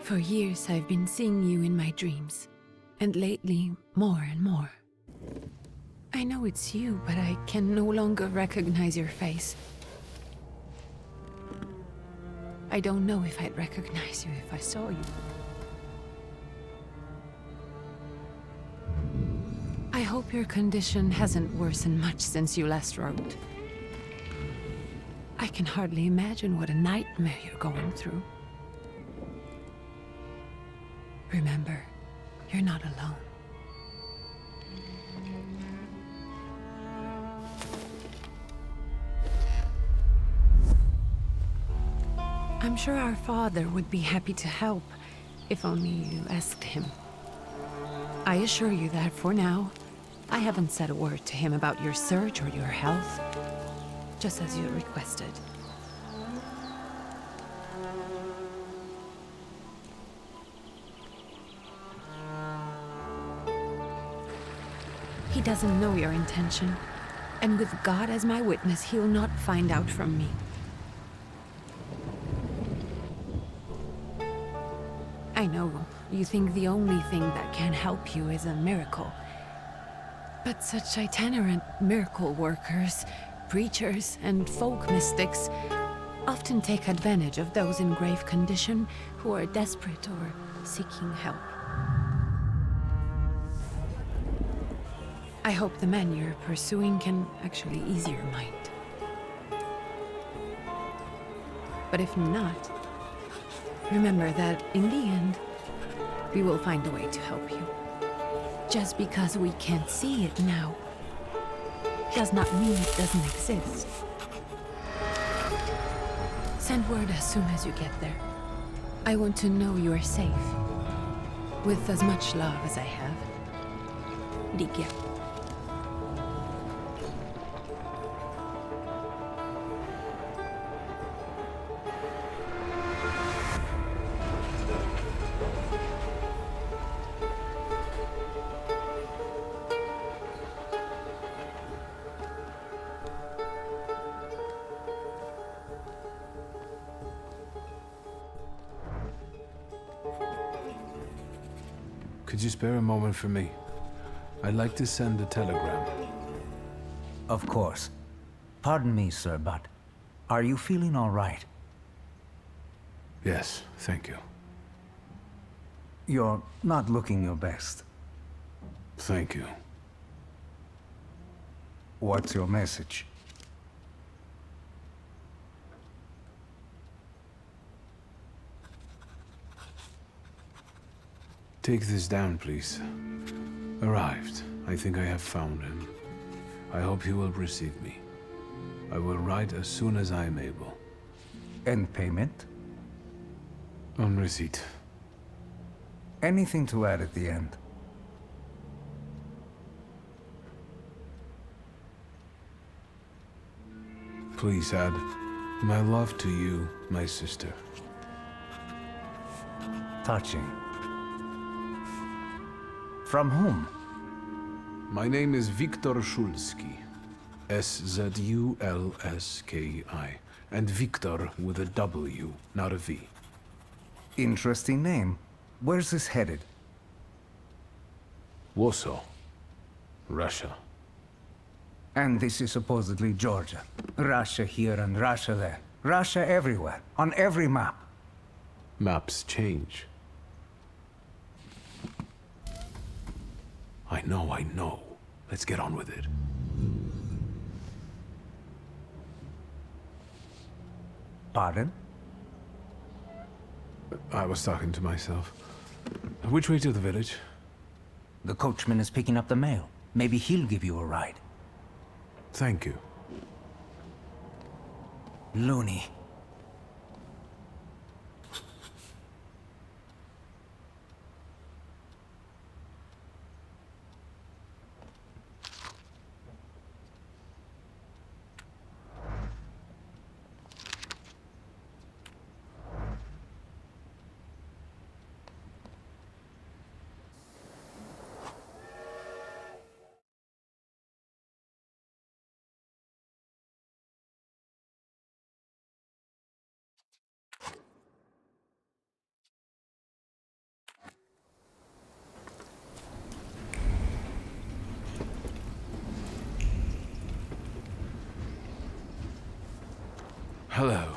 For years I've been seeing you in my dreams, and lately, more and more. I know it's you, but I can no longer recognize your face. I don't know if I'd recognize you if I saw you. I hope your condition hasn't worsened much since you last wrote. I can hardly imagine what a nightmare you're going through. Remember, you're not alone. I'm sure our father would be happy to help, if only you asked him. I assure you that for now, I haven't said a word to him about your search or your health, just as you requested. He doesn't know your intention, and with God as my witness, he'll not find out from me. I know you think the only thing that can help you is a miracle. But such itinerant miracle workers, preachers, and folk mystics often take advantage of those in grave condition who are desperate or seeking help. I hope the man you're pursuing can actually ease your mind. But if not, remember that in the end, we will find a way to help you. Just because we can't see it now, does not mean it doesn't exist. Send word as soon as you get there. I want to know you are safe. With as much love as I have. Ligia. Could you spare a moment for me? I'd like to send a telegram. Of course. Pardon me, sir, but are you feeling all right? Yes, thank you. You're not looking your best. Thank you. What's your message? Take this down, please. Arrived. I think I have found him. I hope he will receive me. I will write as soon as I am able. And payment? On receipt. Anything to add at the end? Please add my love to you, my sister. Touching. From whom? My name is Viktor Szulski. S-Z-U-L-S-K-I. And Viktor with a W, not a V. Interesting name. Where's this headed? Warsaw. Russia. And this is supposedly Georgia. Russia here and Russia there. Russia everywhere, on every map. Maps change. I know. Let's get on with it. Pardon? I was talking to myself. Which way to the village? The coachman is picking up the mail. Maybe he'll give you a ride. Thank you. Loony. Hello.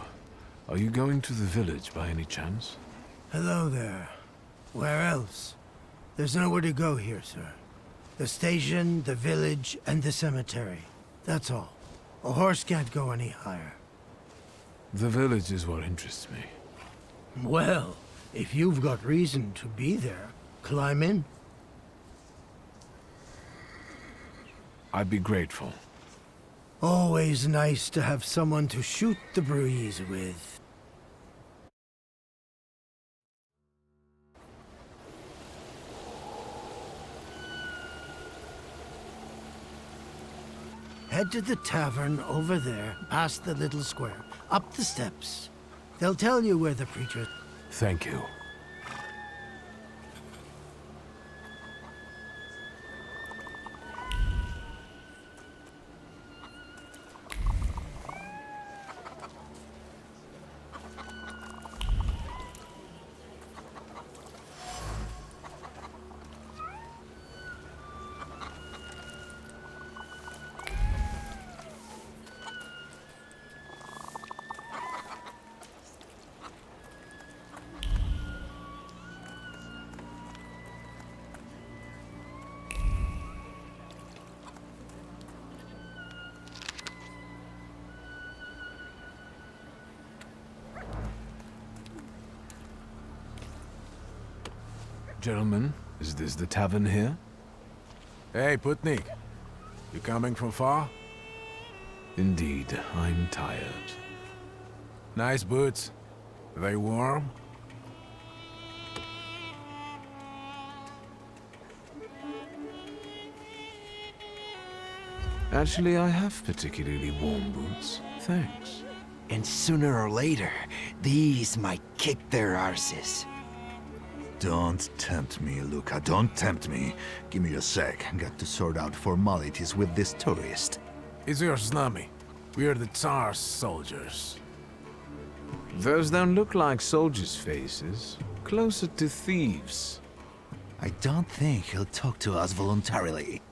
Are you going to the village by any chance? Hello there. Where else? There's nowhere to go here, sir. The station, the village, and the cemetery. That's all. A horse can't go any higher. The village is what interests me. Well, if you've got reason to be there, climb in. I'd be grateful. Always nice to have someone to shoot the breeze with. Head to the tavern over there, past the little square, up the steps. They'll tell you where the preacher... Thank you. Gentlemen, is this the tavern here? Hey, Putnik. You coming from far? Indeed, I'm tired. Nice boots. Are they warm? Actually, I have particularly warm boots. Thanks. And sooner or later, these might kick their arses. Don't tempt me, Luca. Don't tempt me. Give me a sec. Got to sort out formalities with this tourist. It's your snummy. We are the Tsar's soldiers. Those don't look like soldiers' faces. Closer to thieves. I don't think he'll talk to us voluntarily.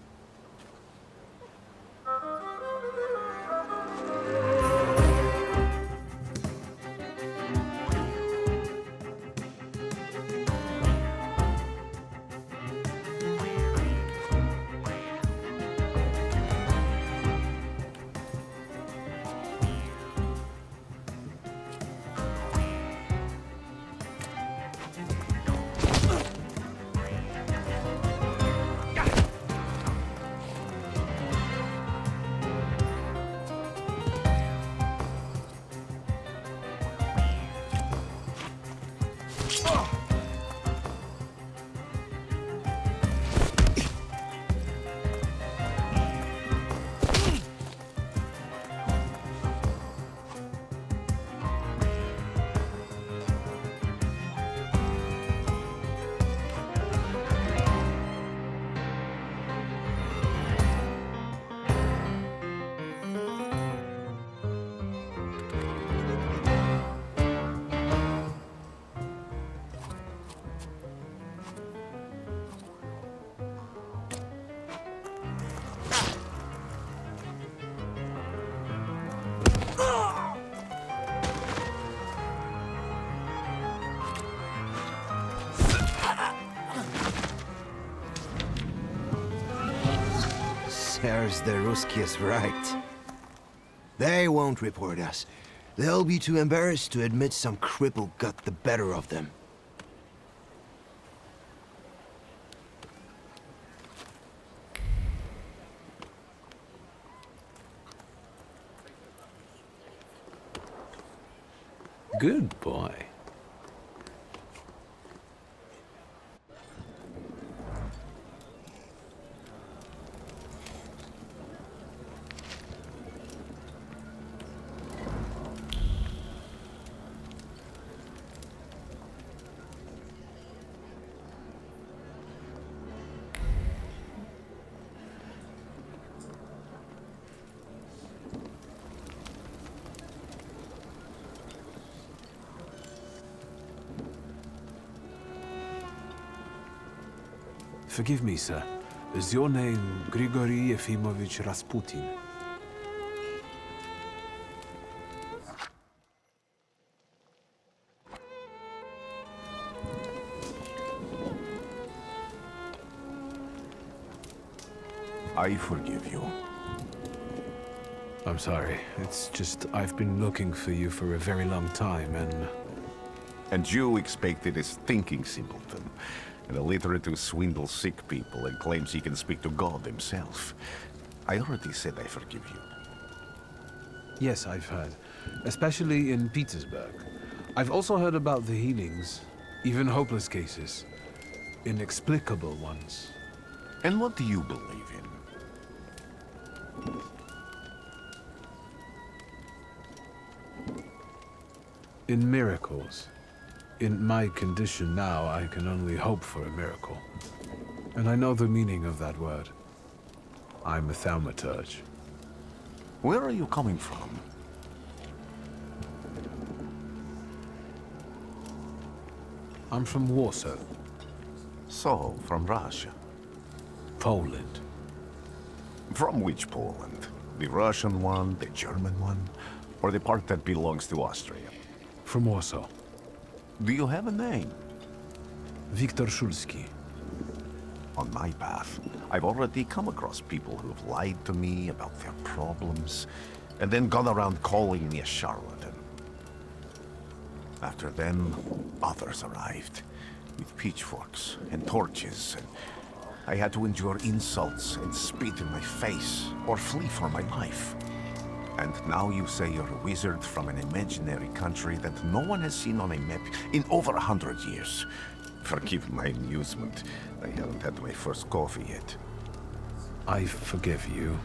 Serves the Ruskies right. They won't report us. They'll be too embarrassed to admit some cripple got the better of them. Good boy. Forgive me, sir. Is your name Grigory Yefimovich Rasputin? I forgive you. I'm sorry. It's just I've been looking for you for a very long time, and... And you expected a thinking simpleton, an illiterate who swindles sick people and claims he can speak to God himself. I already said I forgive you. Yes, I've heard. Especially in Petersburg. I've also heard about the healings, even hopeless cases. Inexplicable ones. And what do you believe in? In miracles. In my condition now, I can only hope for a miracle. And I know the meaning of that word. I'm a thaumaturge. Where are you coming from? I'm from Warsaw, So, from Russia. Poland. From which Poland? The Russian one, the German one, or the part that belongs to Austria? From Warsaw. Do you have a name? Wiktor Szulski. On my path, I've already come across people who have lied to me about their problems, and then gone around calling me a charlatan. After them, others arrived, with pitchforks and torches, and I had to endure insults and spit in my face, or flee for my life. And now you say you're a wizard from an imaginary country that no one has seen on a map in over 100 years. Forgive my amusement. I haven't had my first coffee yet. I forgive you,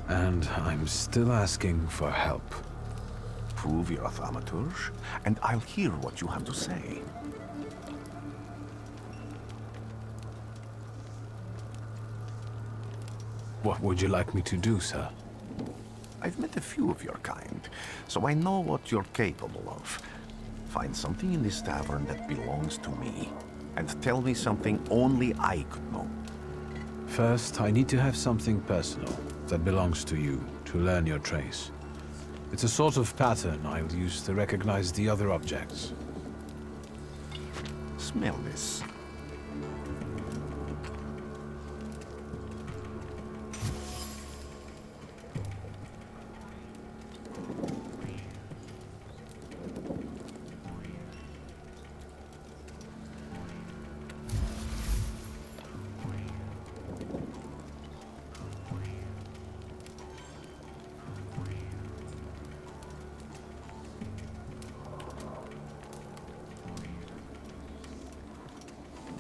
and I'm still asking for help. Prove you're a thaumaturge, and I'll hear what you have to say. What would you like me to do, sir? I've met a few of your kind, so I know what you're capable of. Find something in this tavern that belongs to me, and tell me something only I could know. First, I need to have something personal that belongs to you to learn your trace. It's a sort of pattern I'll use to recognize the other objects. Smell this.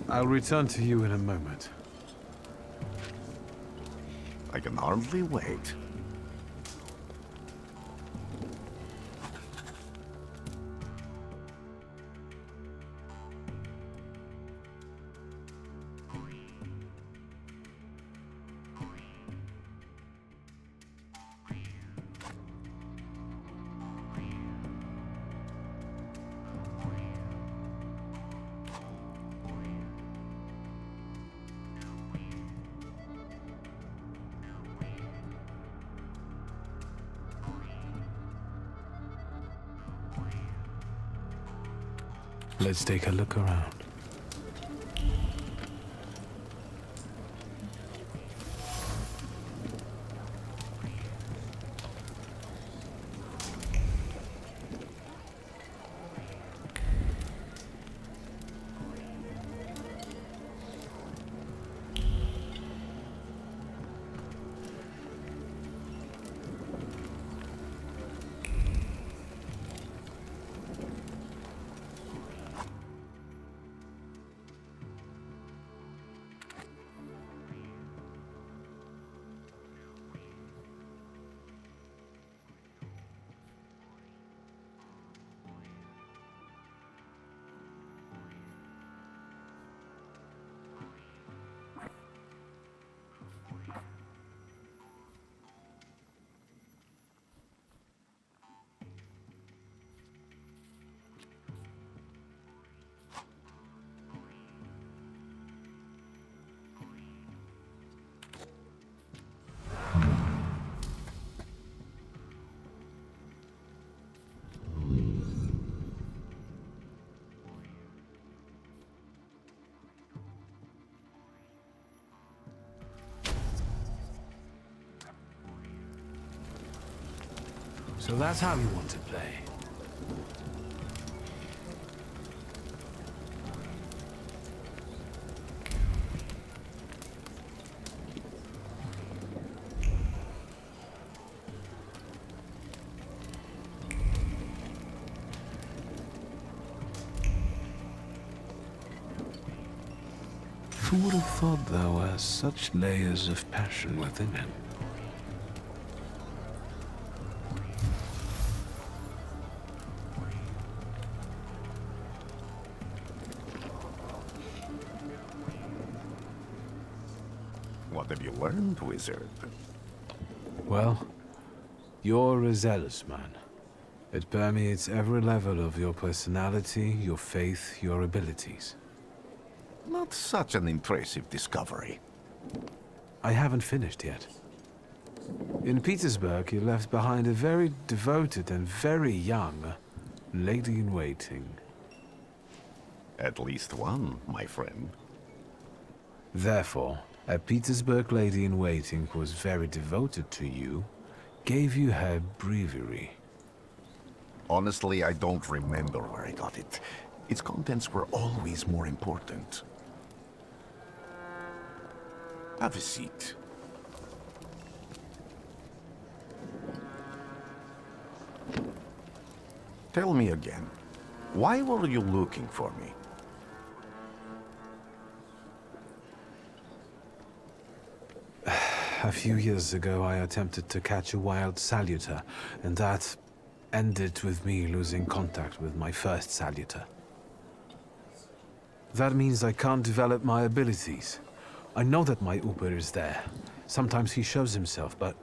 I'll return to you in a moment. I can hardly wait. Let's take a look around. So that's how you want to play. Who would have thought there were such layers of passion within him? What have you learned, wizard? Well, you're a zealous man. It permeates every level of your personality, your faith, your abilities. Not such an impressive discovery. I haven't finished yet. In Petersburg, you left behind a very devoted and very young lady-in-waiting. At least one, my friend. Therefore, a Petersburg lady-in-waiting who was very devoted to you, gave you her breviary. Honestly, I don't remember where I got it. Its contents were always more important. Have a seat. Tell me again, why were you looking for me? A few years ago, I attempted to catch a wild salutor, and that ended with me losing contact with my first salutor. That means I can't develop my abilities. I know that my Uber is there. Sometimes he shows himself, but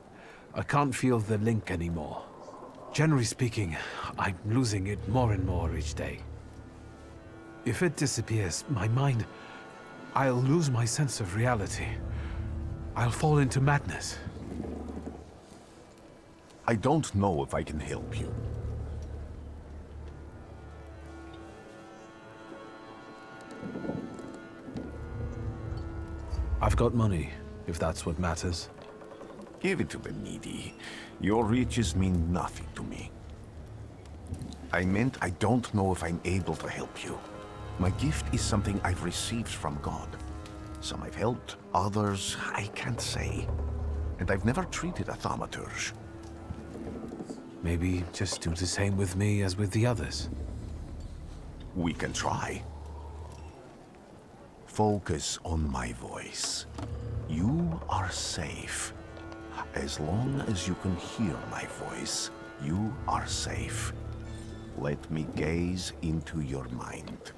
I can't feel the link anymore. Generally speaking, I'm losing it more and more each day. If it disappears, my mind... I'll lose my sense of reality. I'll fall into madness. I don't know if I can help you. I've got money, if that's what matters. Give it to the needy. Your riches mean nothing to me. I meant I don't know if I'm able to help you. My gift is something I've received from God. Some I've helped, others I can't say. And I've never treated a thaumaturge. Maybe just do the same with me as with the others. We can try. Focus on my voice. You are safe. As long as you can hear my voice, you are safe. Let me gaze into your mind.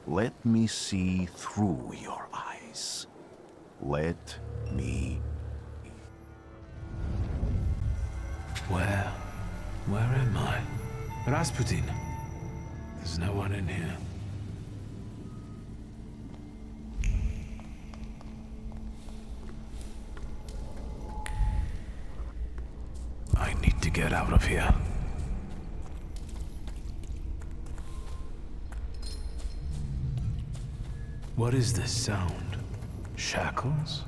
Let me see through your eyes. Let me... Where am I? Rasputin. There's no one in here. I need to get out of here. What is this sound? Shackles?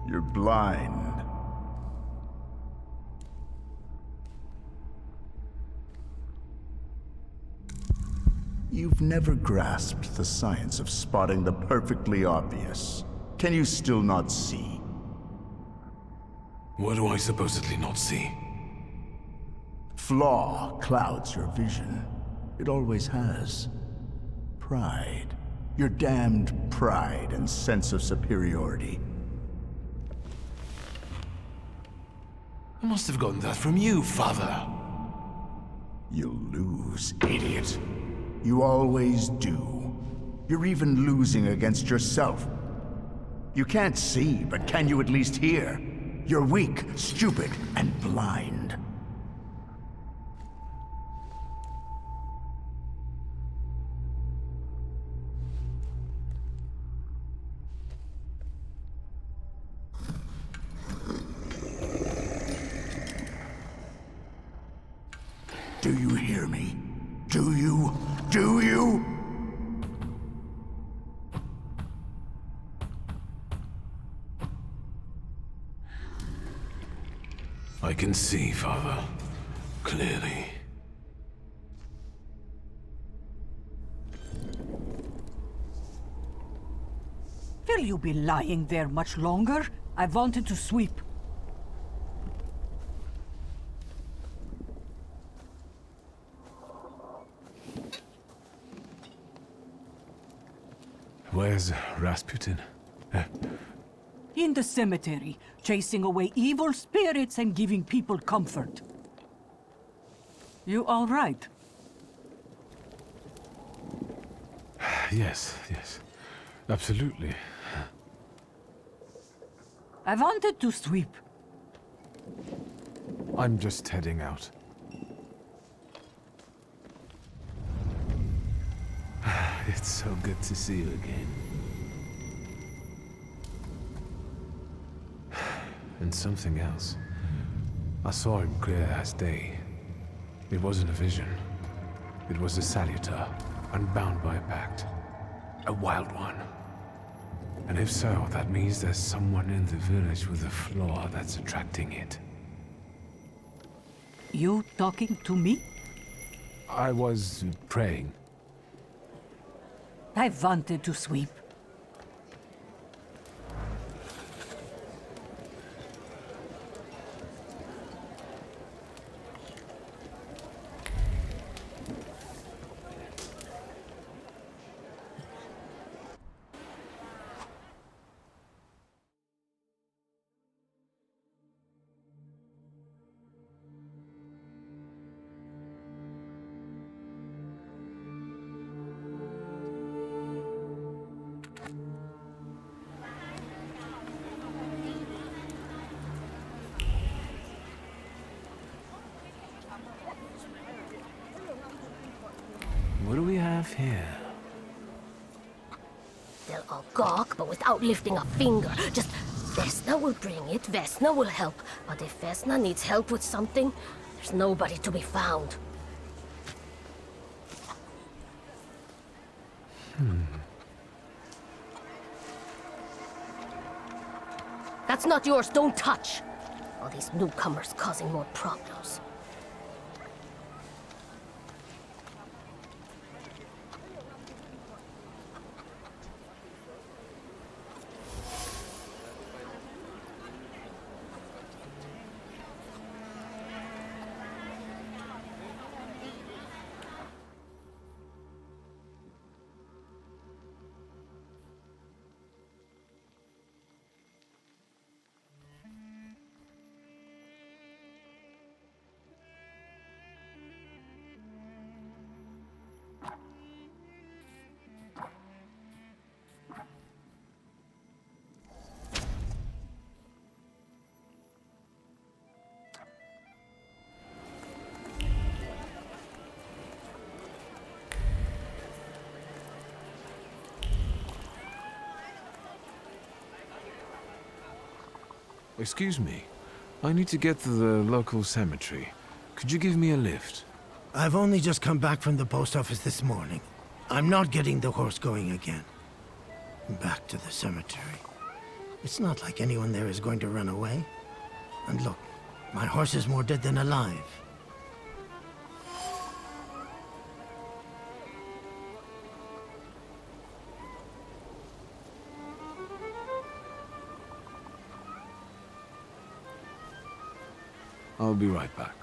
You're blind. You've never grasped the science of spotting the perfectly obvious. Can you still not see? What do I supposedly not see? Flaw clouds your vision. It always has. Pride. Your damned pride and sense of superiority. I must have gotten that from you, Father. You'll lose, idiot. You always do. You're even losing against yourself. You can't see, but can you at least hear? You're weak, stupid, and blind. Do you hear me? Do you? Do you? I can see, Father. Clearly. Will you be lying there much longer? I wanted to sweep. Where's Rasputin? In the cemetery, chasing away evil spirits and giving people comfort. You all right? Yes, yes. Absolutely. I wanted to sweep. I'm just heading out. It's so good to see you again. And something else. I saw him clear as day. It wasn't a vision. It was a salutor, unbound by a pact. A wild one. And if so, that means there's someone in the village with a flaw that's attracting it. You talking to me? I was praying. I wanted to sweep. What do we have here? They'll all gawk, but without lifting a finger. Just, Vesna will bring it, Vesna will help. But if Vesna needs help with something, there's nobody to be found. That's not yours, don't touch! All these newcomers causing more problems. Excuse me. I need to get to the local cemetery. Could you give me a lift? I've only just come back from the post office this morning. I'm not getting the horse going again. Back to the cemetery. It's not like anyone there is going to run away. And look, my horse is more dead than alive. I'll be right back.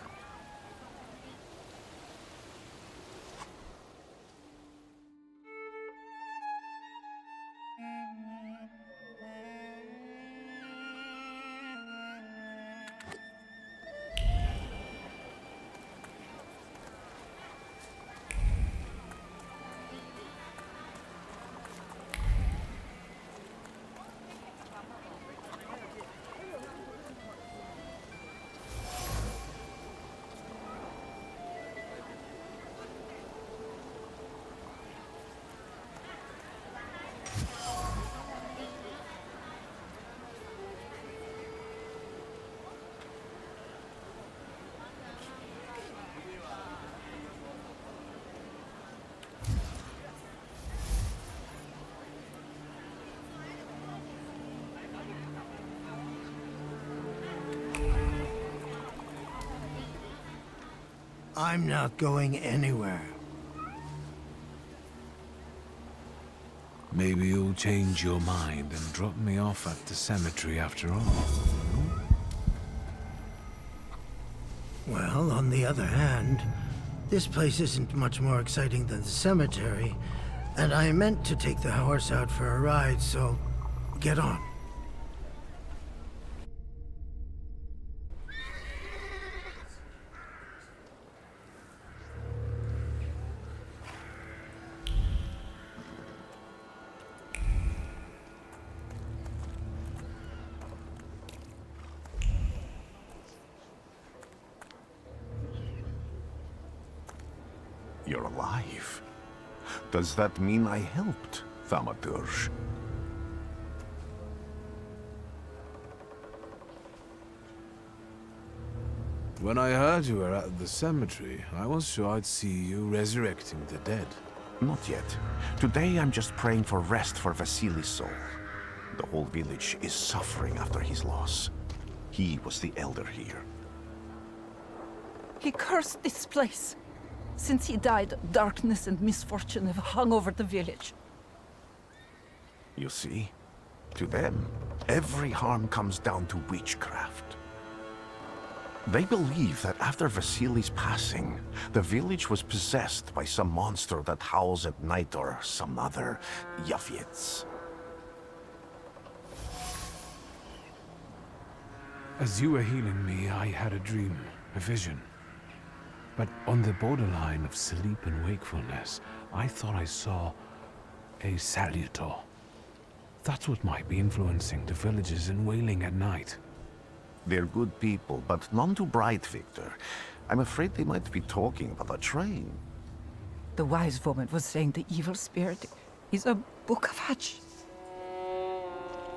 I'm not going anywhere. Maybe you'll change your mind and drop me off at the cemetery after all. Well, on the other hand, this place isn't much more exciting than the cemetery, and I meant to take the horse out for a ride, so get on. You're alive. Does that mean I helped, Thaumaturge? When I heard you were at the cemetery, I was sure I'd see you resurrecting the dead. Not yet. Today I'm just praying for rest for Vasily's soul. The whole village is suffering after his loss. He was the elder here. He cursed this place. Since he died, darkness and misfortune have hung over the village. You see? To them, every harm comes down to witchcraft. They believe that after Vasily's passing, the village was possessed by some monster that howls at night or some other Yaviets. As you were healing me, I had a dream, a vision. But on the borderline of sleep and wakefulness, I thought I saw a salutor. That's what might be influencing the villagers in wailing at night. They're good people, but none too bright, Victor. I'm afraid they might be talking about a train. The wise woman was saying the evil spirit is a book of hatch.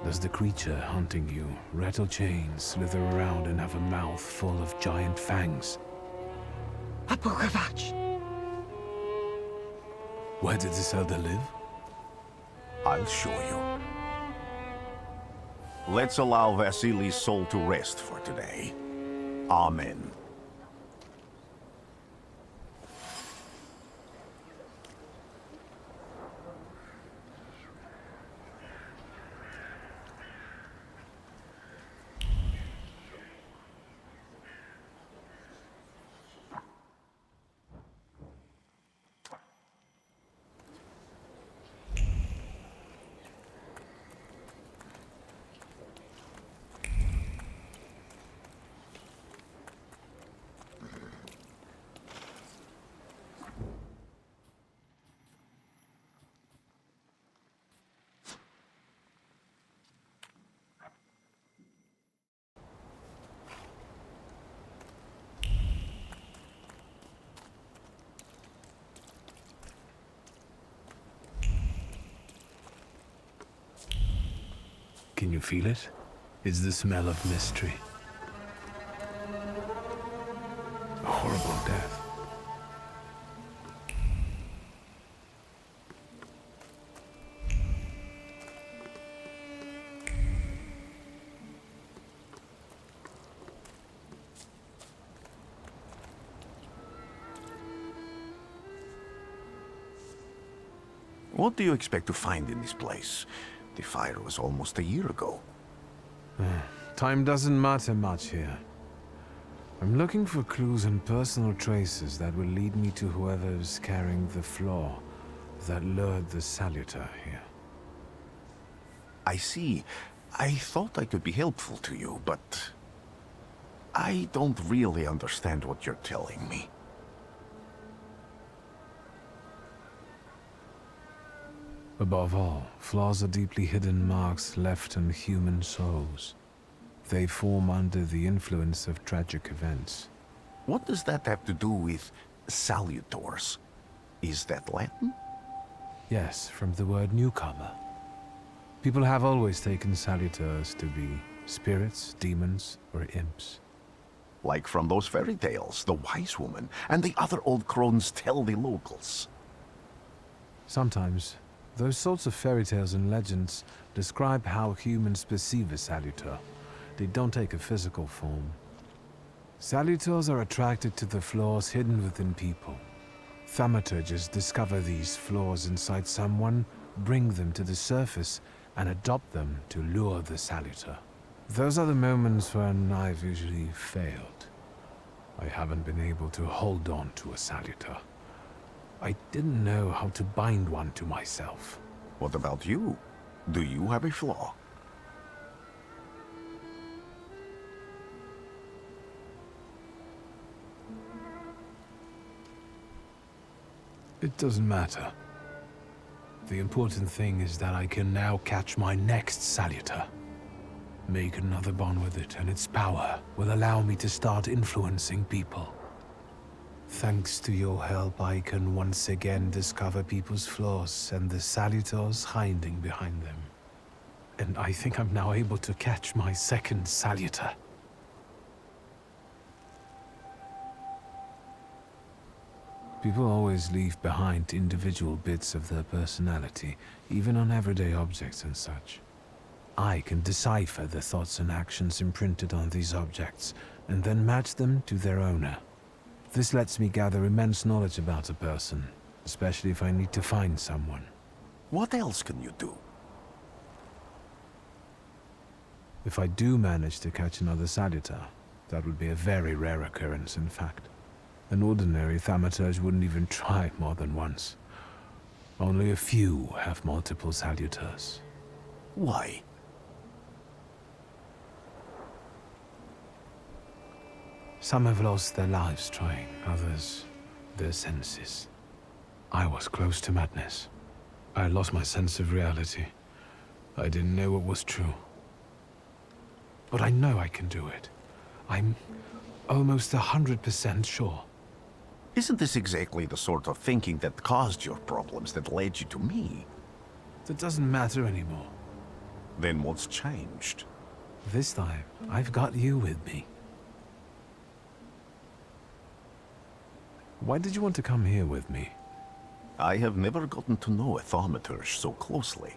Does the creature hunting you rattle chains, slither around, and have a mouth full of giant fangs? A book of hatch. Where did this elder live? I'll show you. Let's allow Vasily's soul to rest for today. Amen. Can you feel it? It's the smell of mystery. A horrible death. What do you expect to find in this place? The fire was almost a year ago. Time doesn't matter much here. I'm looking for clues and personal traces that will lead me to whoever's carrying the flaw that lured the salutor here. I see. I thought I could be helpful to you, but I don't really understand what you're telling me. Above all, flaws are deeply hidden marks left on human souls. They form under the influence of tragic events. What does that have to do with salutors? Is that Latin? Yes, from the word newcomer. People have always taken salutors to be spirits, demons, or imps. Like from those fairy tales, the wise woman and the other old crones tell the locals. Sometimes, those sorts of fairy tales and legends describe how humans perceive a salutor. They don't take a physical form. Salutors are attracted to the flaws hidden within people. Thaumaturges discover these flaws inside someone, bring them to the surface, and adopt them to lure the salutor. Those are the moments when I've usually failed. I haven't been able to hold on to a salutor. I didn't know how to bind one to myself. What about you? Do you have a flaw? It doesn't matter. The important thing is that I can now catch my next salutor. Make another bond with it, and its power will allow me to start influencing people. Thanks to your help, I can once again discover people's flaws and the salutors hiding behind them. And I think I'm now able to catch my second salutor. People always leave behind individual bits of their personality, even on everyday objects and such. I can decipher the thoughts and actions imprinted on these objects, and then match them to their owner. This lets me gather immense knowledge about a person, especially if I need to find someone. What else can you do? If I do manage to catch another salutor, that would be a very rare occurrence, in fact. An ordinary thaumaturge wouldn't even try more than once. Only a few have multiple salutors. Why? Some have lost their lives trying, others their senses. I was close to madness. I lost my sense of reality. I didn't know what was true. But I know I can do it. I'm almost 100% sure. Isn't this exactly the sort of thinking that caused your problems that led you to me? That doesn't matter anymore. Then what's changed? This time, I've got you with me. Why did you want to come here with me? I have never gotten to know a thaumaturge so closely.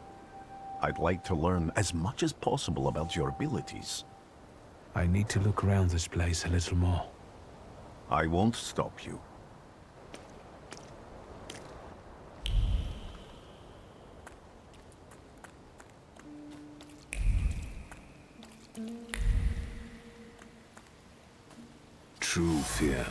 I'd like to learn as much as possible about your abilities. I need to look around this place a little more. I won't stop you. True fear.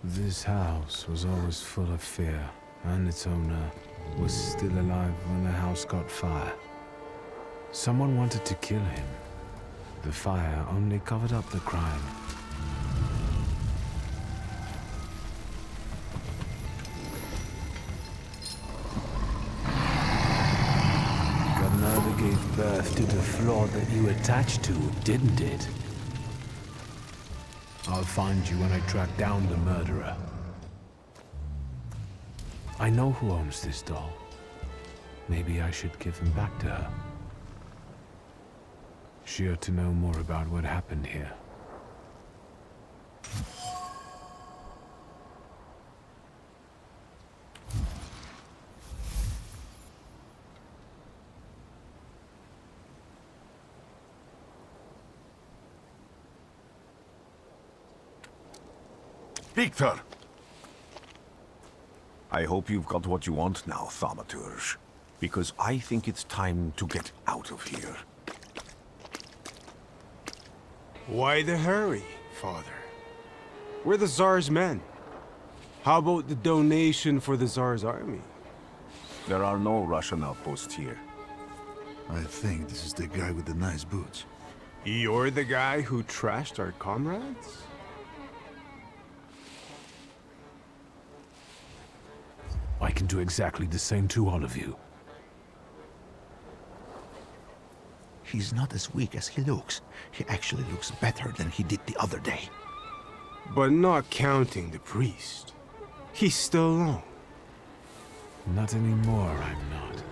This house was always full of fear, and its owner was still alive when the house caught fire. Someone wanted to kill him. The fire only covered up the crime. Gunnerva gave birth to the flaw that you attached to, didn't it? I'll find you when I track down the murderer. I know who owns this doll. Maybe I should give him back to her. She ought to know more about what happened here. Victor! I hope you've got what you want now, Thaumaturge. Because I think it's time to get out of here. Why the hurry, Father? We're the Tsar's men. How about the donation for the Tsar's army? There are no Russian outposts here. I think this is the guy with the nice boots. You're the guy who trashed our comrades? I can do exactly the same to all of you. He's not as weak as he looks. He actually looks better than he did the other day. But not counting the priest. He's still alone. Not anymore, I'm not.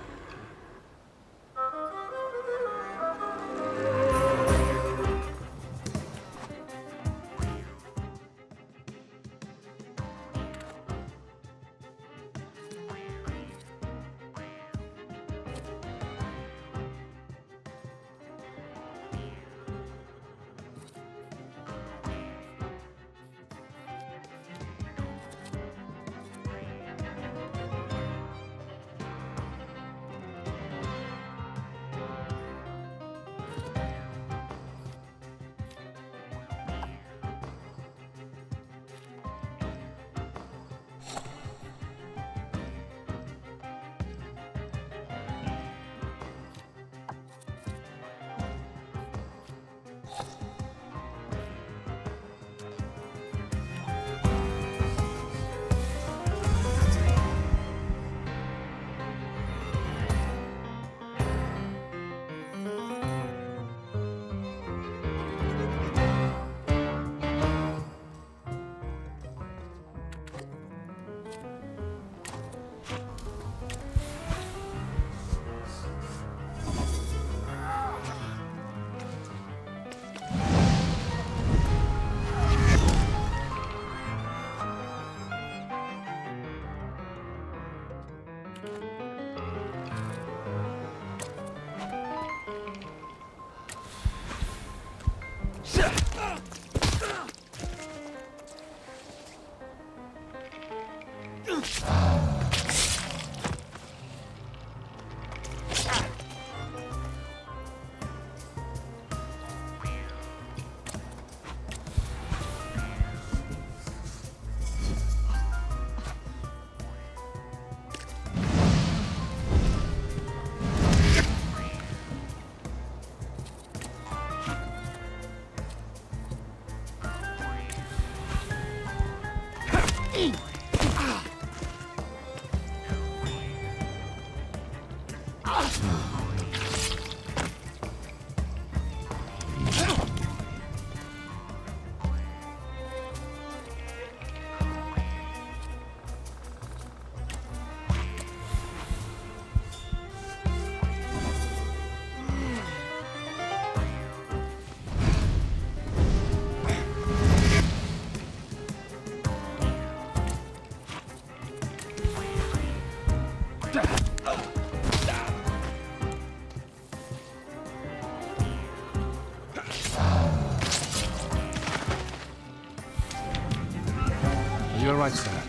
You're right, sir.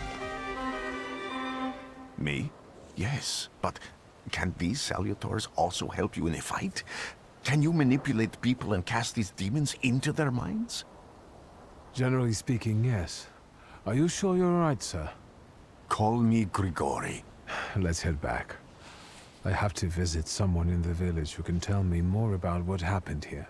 Me? Yes, but can these salutors also help you in a fight? Can you manipulate people and cast these demons into their minds? Generally speaking, yes. Are you sure you're right, sir? Call me Grigori. Let's head back. I have to visit someone in the village who can tell me more about what happened here.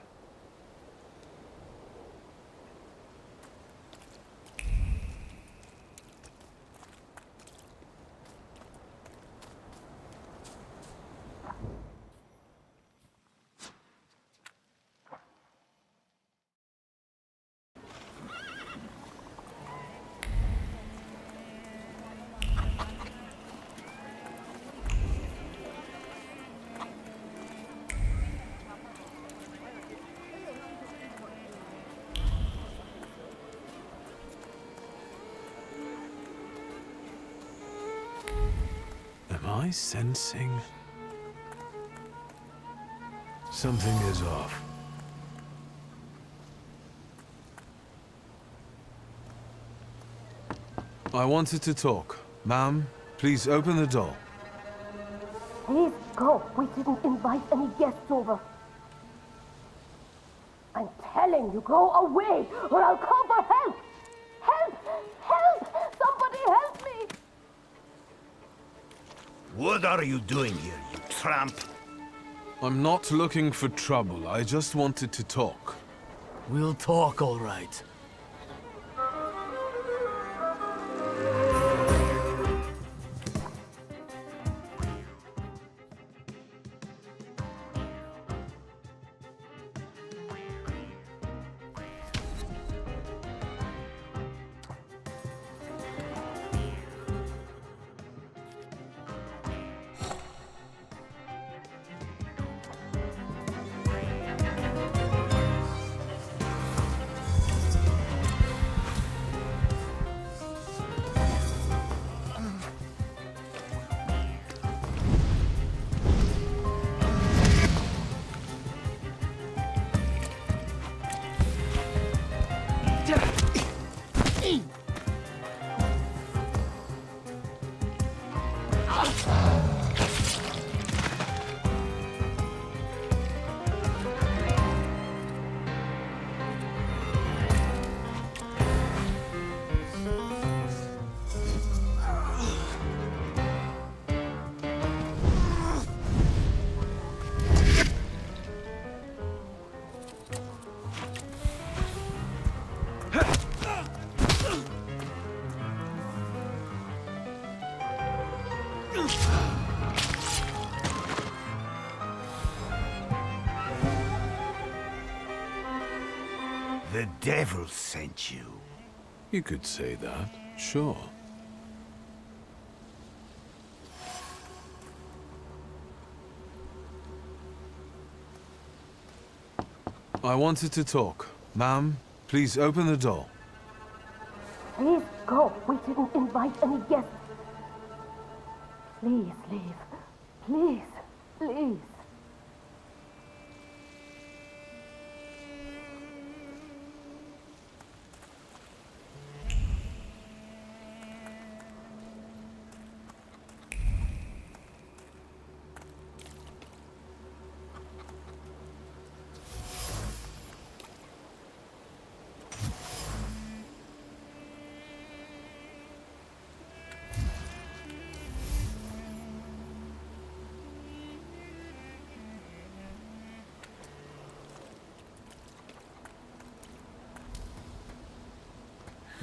Am I sensing? Something is off. I wanted to talk. Ma'am, please open the door. Please go. We didn't invite any guests over. I'm telling you, go away, or I'll call for help! Help! Help! Somebody help me! What are you doing here, you tramp? I'm not looking for trouble. I just wanted to talk. We'll talk, all right. The devil sent you. You could say that, sure. I wanted to talk. Ma'am, please open the door. Please go. We didn't invite any guests. Please leave. Please. Please.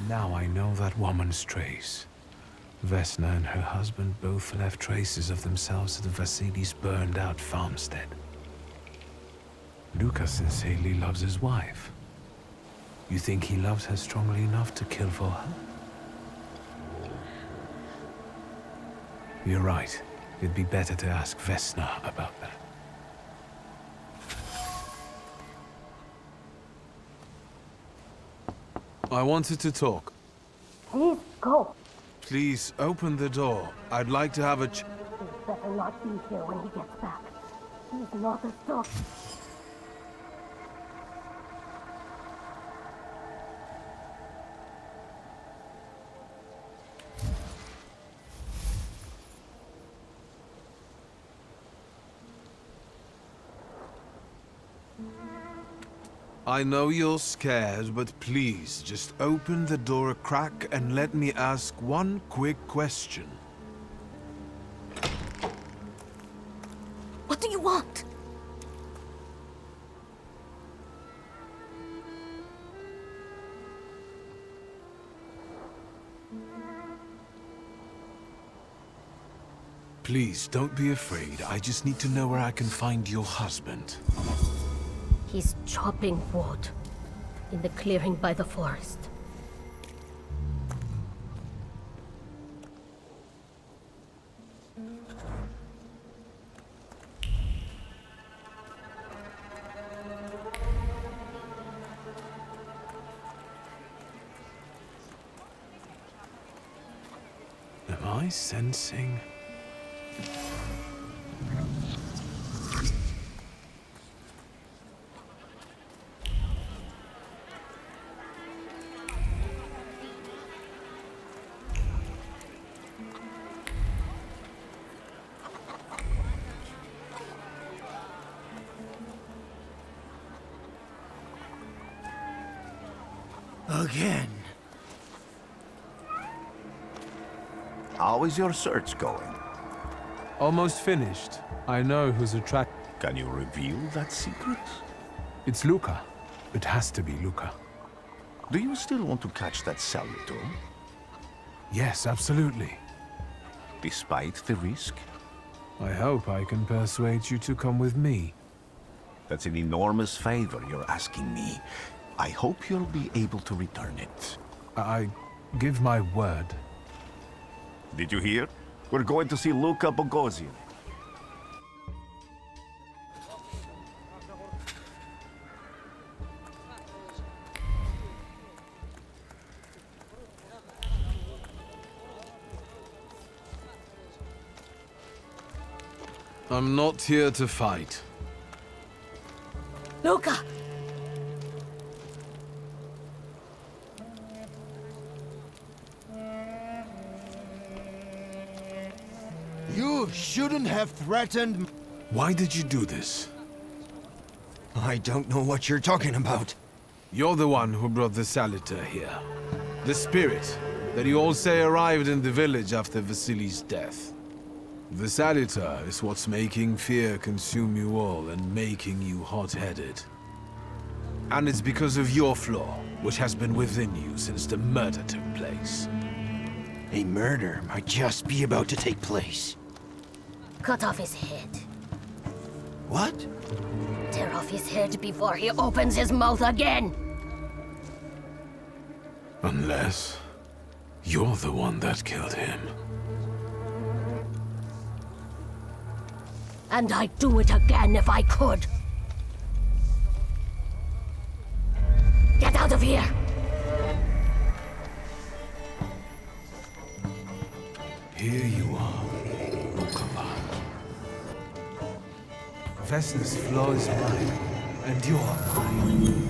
Now I know that woman's trace. Vesna and her husband both left traces of themselves at Vasily's burned-out farmstead. Luca sincerely loves his wife. You think he loves her strongly enough to kill for her? You're right. It'd be better to ask Vesna about that. I wanted to talk. Please go. Please, open the door. I'd like to have a He's better not be here when he gets back. He's not a dog. I know you're scared, but please, just open the door a crack and let me ask one quick question. What do you want? Please, don't be afraid. I just need to know where I can find your husband. He's chopping wood in the clearing by the forest. Am I sensing? Again. How is your search going? Almost finished. I know who's attracted. Can you reveal that secret? It's Luca. It has to be Luca. Do you still want to catch that salutor? Yes, absolutely. Despite the risk? I hope I can persuade you to come with me. That's an enormous favor you're asking me. I hope you'll be able to return it. I give my word. Did you hear? We're going to see Luca Bogosian. I'm not here to fight. Luca! You shouldn't have threatened... Why did you do this? I don't know what you're talking about. You're the one who brought the salutor here. The spirit that you all say arrived in the village after Vasily's death. The salutor is what's making fear consume you all and making you hot-headed. And it's because of your flaw, which has been within you since the murder took place. A murder might just be about to take place. Cut off his head. What? Tear off his head before he opens his mouth again! Unless you're the one that killed him. And I'd do it again if I could. Get out of here! Here you are, Luca. Vesna's flaw is mine, and you're mine.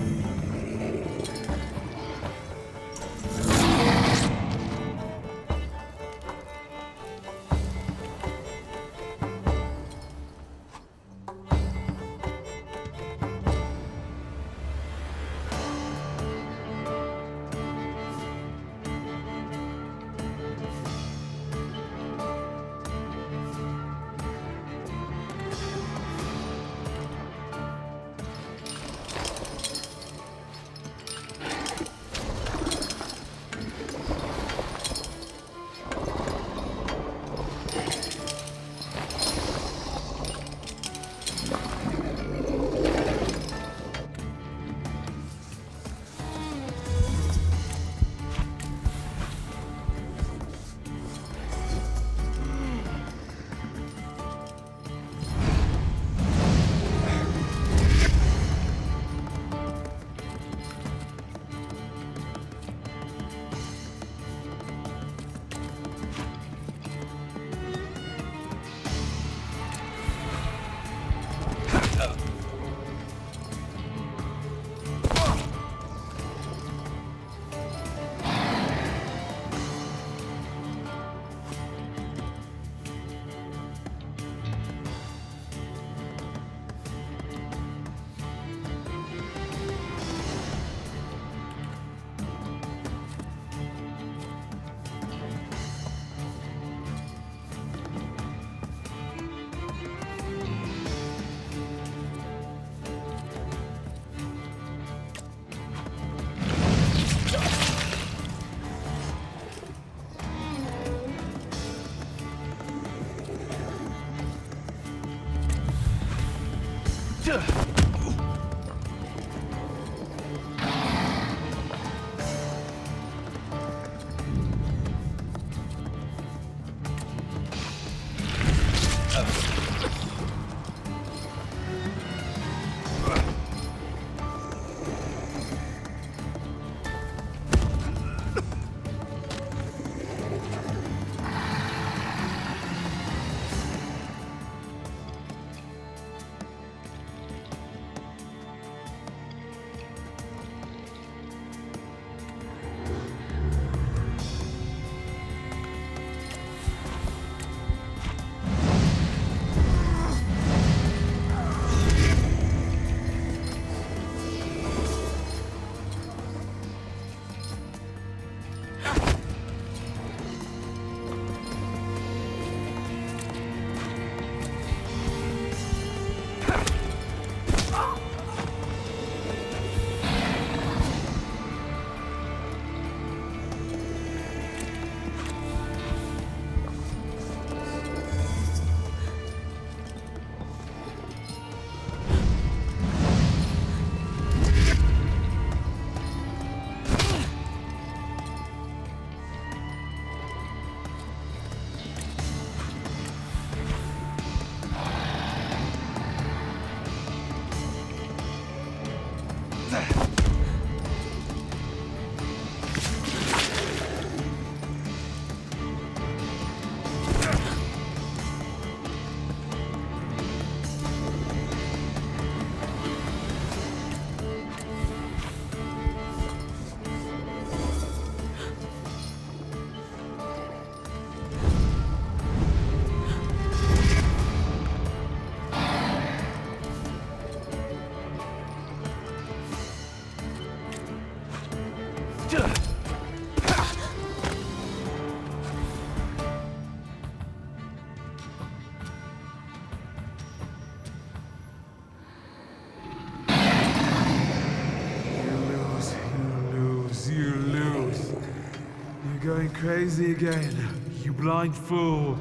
Going crazy again, you blind fool.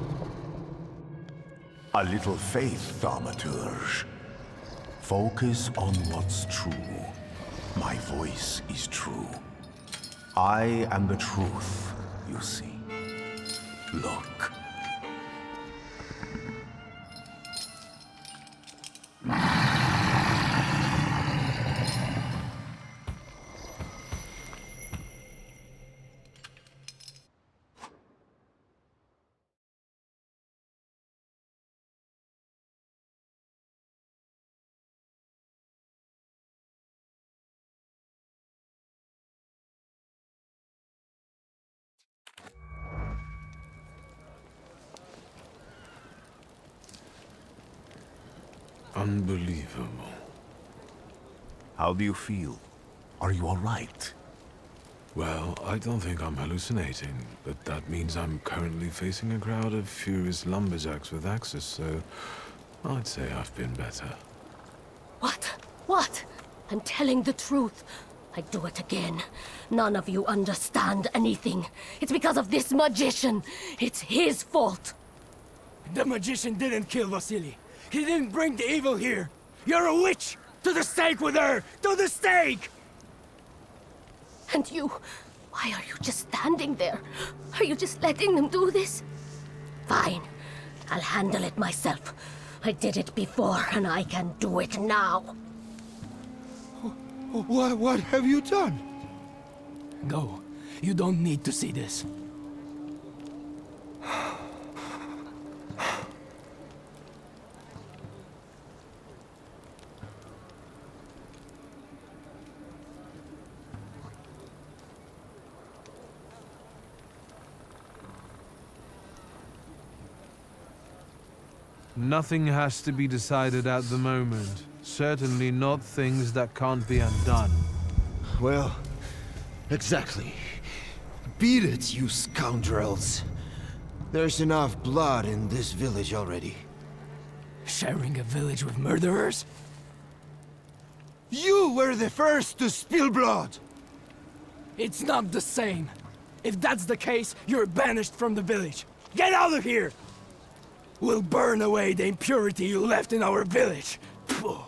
A little faith, Thaumaturge. Focus on what's true. My voice is true. I am the truth, you see. Look. Unbelievable. How do you feel? Are you all right? Well, I don't think I'm hallucinating, but that means I'm currently facing a crowd of furious lumberjacks with axes, so I'd say I've been better. What? What? I'm telling the truth. I do it again. None of you understand anything. It's because of this magician. It's his fault. The magician didn't kill Vasily. He didn't bring the evil here. You're a witch! To the stake with her! To the stake! And you... why are you just standing there? Are you just letting them do this? Fine. I'll handle it myself. I did it before, and I can do it now. What have you done? Go. You don't need to see this. Nothing has to be decided at the moment. Certainly not things that can't be undone. Well, exactly. Beat it, you scoundrels. There's enough blood in this village already. Sharing a village with murderers? You were the first to spill blood! It's not the same. If that's the case, you're banished from the village. Get out of here! We'll burn away the impurity you left in our village. Phew.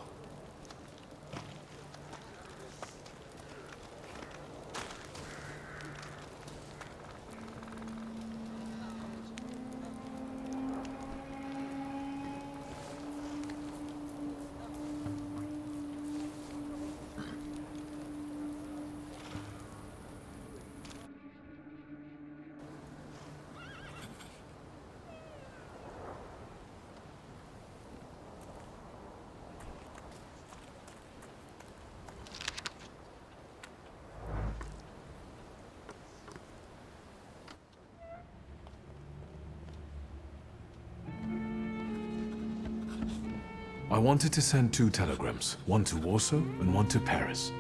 I wanted to send 2 telegrams, one to Warsaw and one to Paris.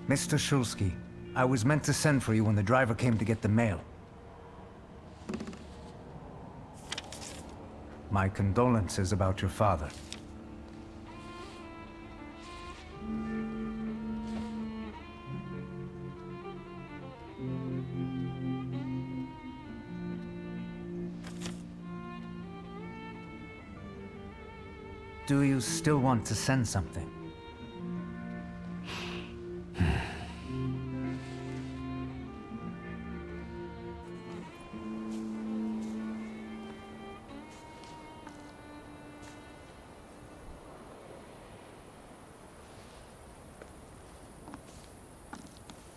Mr. Shulsky, I was meant to send for you when the driver came to get the mail. My condolences about your father. Do you still want to send something?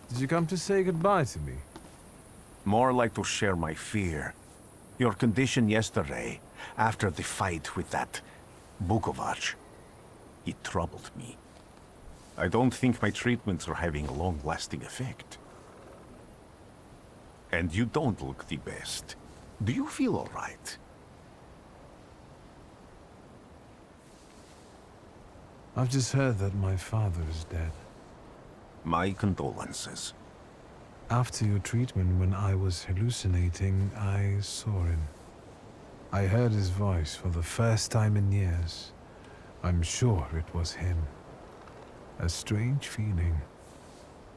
Did you come to say goodbye to me? More like to share my fear. Your condition yesterday, after the fight with that Bukovac, it troubled me. I don't think my treatments are having a long-lasting effect. And you don't look the best. Do you feel all right? I've just heard that my father is dead. My condolences. After your treatment, when I was hallucinating, I saw him. I heard his voice for the first time in years. I'm sure it was him. A strange feeling.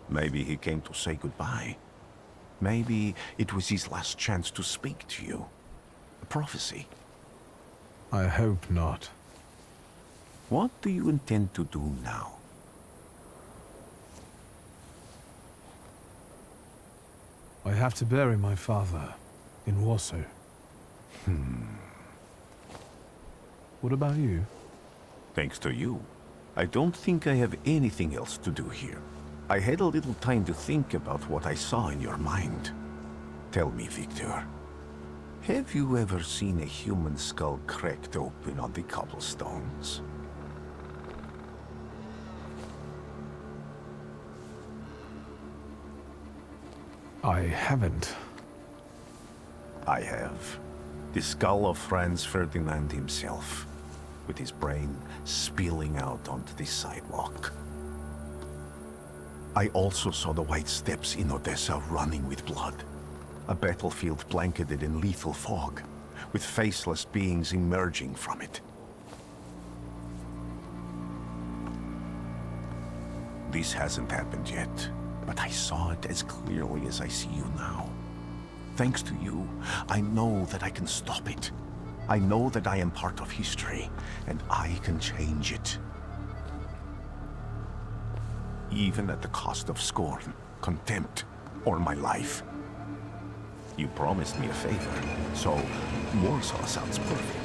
Maybe he came to say goodbye. Maybe it was his last chance to speak to you. A prophecy. I hope not. What do you intend to do now? I have to bury my father in Warsaw. What about you? Thanks to you, I don't think I have anything else to do here. I had a little time to think about what I saw in your mind. Tell me, Victor, have you ever seen a human skull cracked open on the cobblestones? I haven't. I have. The skull of Franz Ferdinand himself, with his brain spilling out onto the sidewalk. I also saw the white steps in Odessa running with blood. A battlefield blanketed in lethal fog, with faceless beings emerging from it. This hasn't happened yet, but I saw it as clearly as I see you now. Thanks to you, I know that I can stop it. I know that I am part of history, and I can change it. Even at the cost of scorn, contempt, or my life. You promised me a favor, so Warsaw sounds perfect.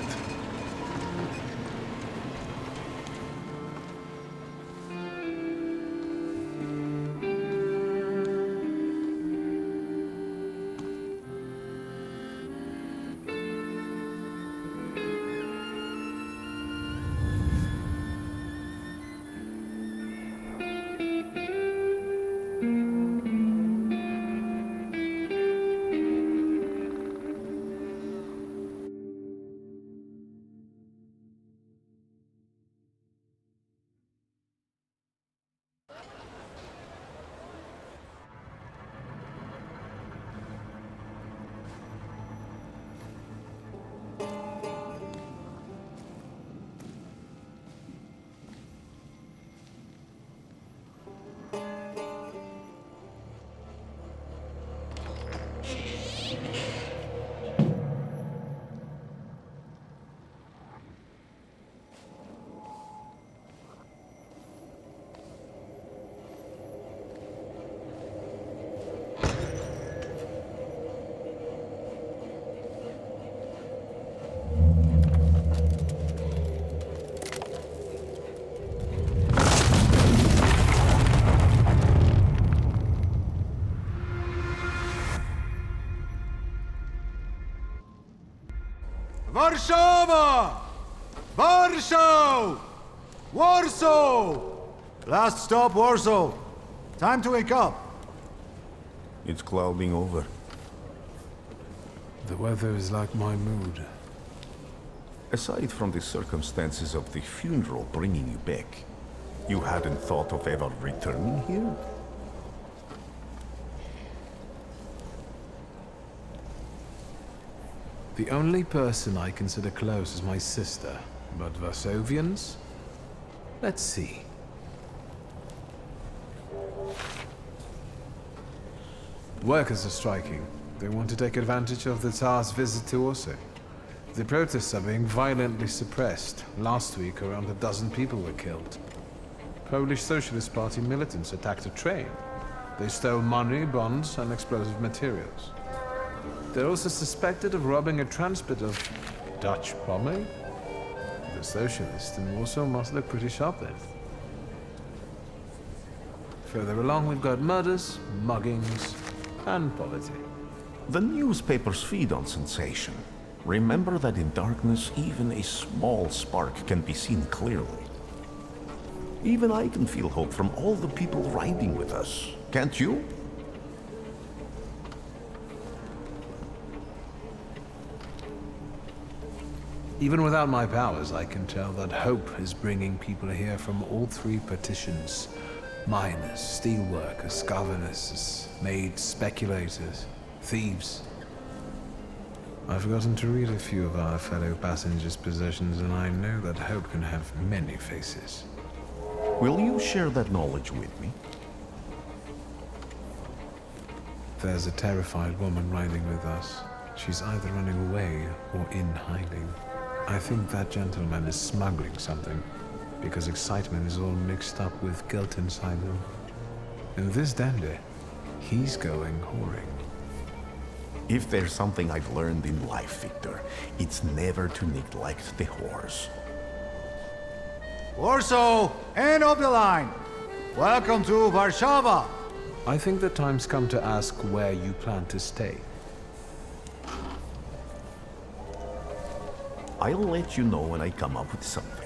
Warszawa! Warsaw! Warsaw! Last stop, Warsaw. Time to wake up. It's clouding over. The weather is like my mood. Aside from the circumstances of the funeral bringing you back, you hadn't thought of ever returning here? The only person I consider close is my sister, but Varsovians? Let's see. Workers are striking. They want to take advantage of the Tsar's visit to Warsaw. The protests are being violently suppressed. Last week, around a dozen people were killed. Polish Socialist Party militants attacked a train. They stole money, bonds, and explosive materials. They're also suspected of robbing a transport of Dutch plumbing. The socialists in Warsaw must look pretty sharp then. Further along, we've got murders, muggings, and poverty. The newspapers feed on sensation. Remember that in darkness, even a small spark can be seen clearly. Even I can feel hope from all the people riding with us. Can't you? Even without my powers, I can tell that hope is bringing people here from all three partitions. Miners, steelworkers, governesses, maids, speculators, thieves. I've forgotten to read a few of our fellow passengers' possessions, and I know that hope can have many faces. Will you share that knowledge with me? There's a terrified woman riding with us. She's either running away or in hiding. I think that gentleman is smuggling something, because excitement is all mixed up with guilt inside him. And this dandy, he's going whoring. If there's something I've learned in life, Victor, it's never to neglect the horse. Warsaw, end of the line. Welcome to Warsaw. I think the time's come to ask where you plan to stay. I'll let you know when I come up with something.